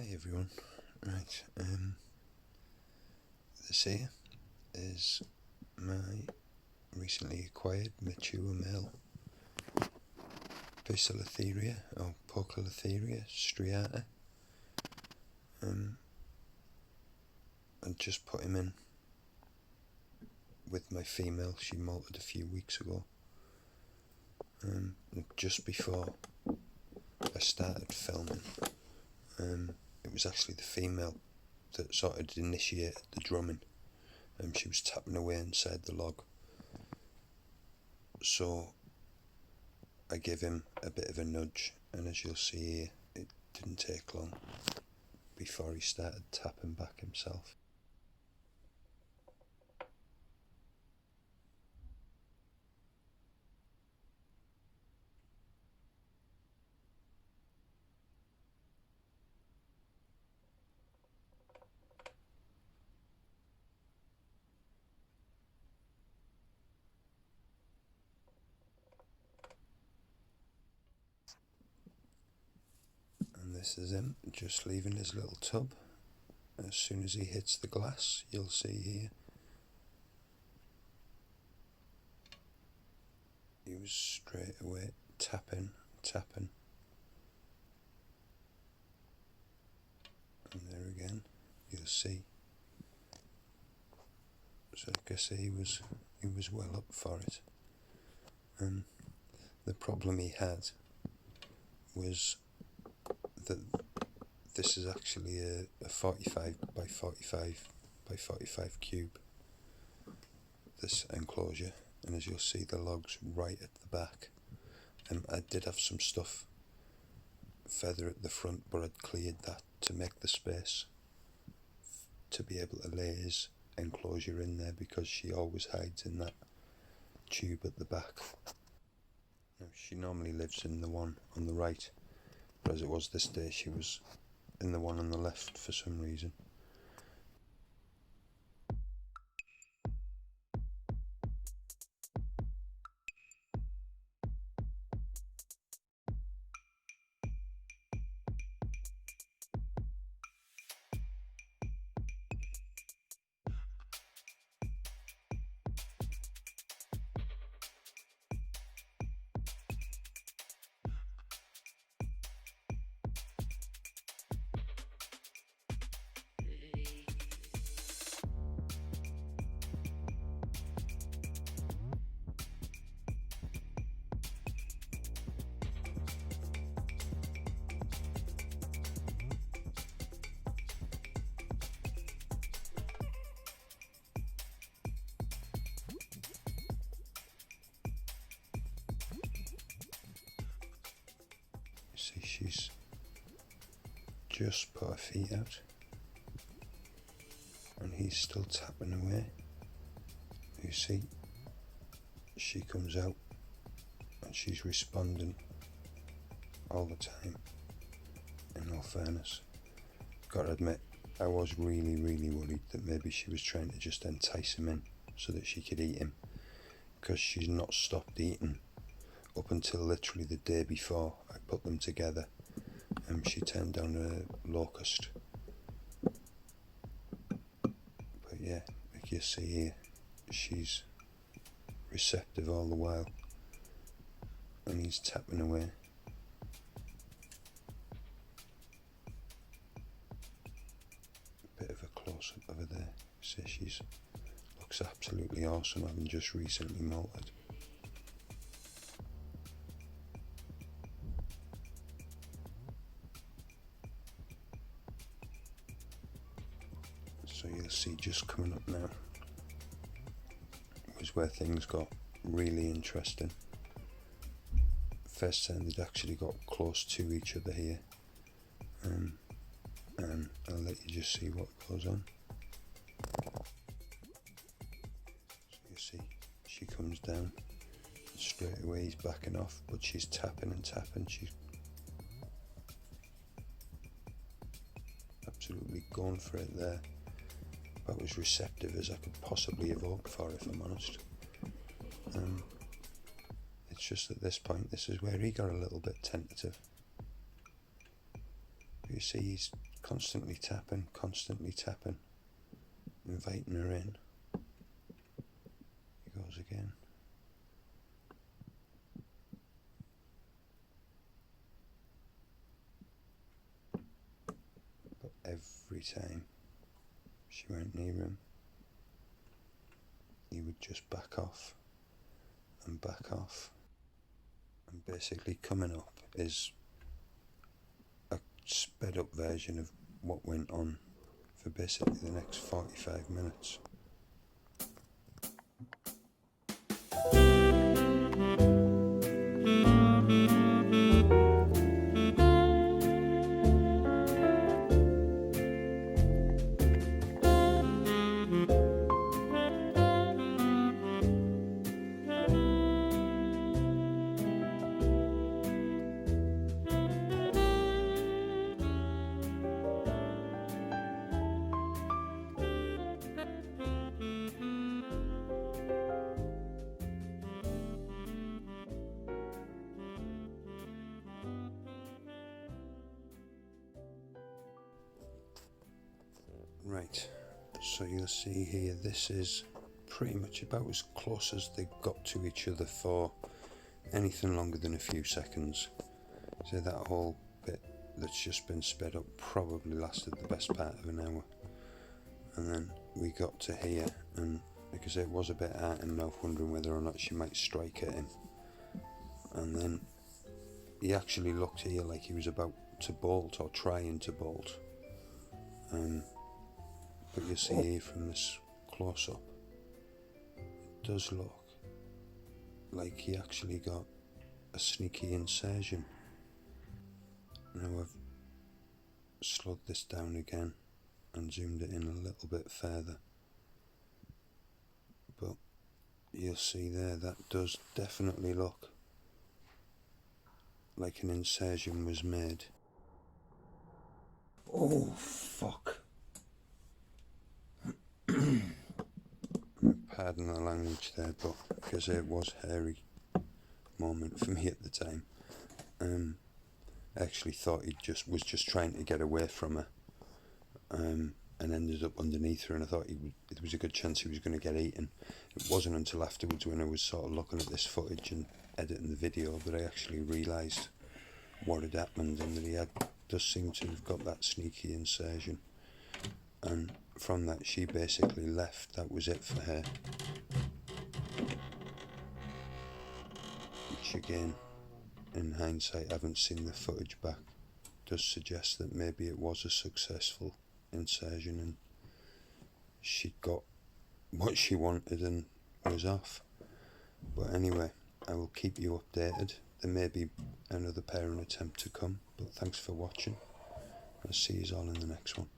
Hi everyone. Right, this here is my recently acquired mature male Poecilotheria or Poecilotheria striata. I just put him in with my female. She molted a few weeks ago. Just before I started filming, it was actually the female that sort of initiated the drumming. She was tapping away inside the log. So I gave him a bit of a nudge, and as you'll see here, it didn't take long before he started tapping back himself. And this is him just leaving his little tub. As soon as he hits the glass, you'll see here, he was straight away tapping. And there again, you'll see. So I guess he was well up for it. And the problem he had was that this is actually a 45 by 45 by 45 cube, this enclosure, and as you'll see, the log's right at the back. I did have some stuff further at the front, but I'd cleared that to make the space to be able to lay his enclosure in there, because she always hides in that tube at the back. Now, she normally lives in the one on the right, but as it was this day, she was in the one on the left for some reason. See, she's just put her feet out, and he's still tapping away. You see, she comes out and she's responding all the time, in all fairness. Gotta admit, I was really worried that maybe she was trying to just entice him in so that she could eat him, because she's not stopped eating up until literally the day before I put them together. She turned down a locust. But yeah, like you see here, she's receptive all the while, and he's tapping away. A bit of a close-up over there. See, she's looks absolutely awesome, having just recently molted. So you'll see, just coming up now was where things got really interesting. First time they'd actually got close to each other here, and I'll let you just see what goes on. So you see, she comes down, and straight away he's backing off, but she's tapping and tapping. She's absolutely going for it there. About as receptive as I could possibly have hoped for, if I'm honest. It's just at this point, this is where he got a little bit tentative. You see, he's constantly tapping, inviting her in. He goes again. But every time she went near him, he would just back off and back off. And basically coming up is a sped up version of what went on for basically the next 45 minutes. Right, so you'll see here, this is pretty much about as close as they got to each other for anything longer than a few seconds. So that whole bit that's just been sped up probably lasted the best part of an hour. And then we got to here, and like I said, it was a bit heart and mouth, wondering whether or not she might strike at him. And then he actually looked here like he was about to bolt, or trying to bolt. But you see here from this close-up, it does look like he actually got a sneaky incision. Now I've slowed this down again and zoomed it in a little bit further, but you'll see there, that does definitely look like an incision was made. Oh fuck. Pardon the language there, but because it was a hairy moment for me at the time. I actually thought he was just trying to get away from her, and ended up underneath her, and I thought there was a good chance he was going to get eaten. It wasn't until afterwards, when I was sort of looking at this footage and editing the video, that I actually realised what had happened, and that he does seem to have got that sneaky incision. And from that, she basically left. That was it for her. Which again, in hindsight, I haven't seen the footage back, does suggest that maybe it was a successful incision and she got what she wanted and was off. But anyway, I will keep you updated. There may be another parent attempt to come, but thanks for watching. I'll see you all in the next one.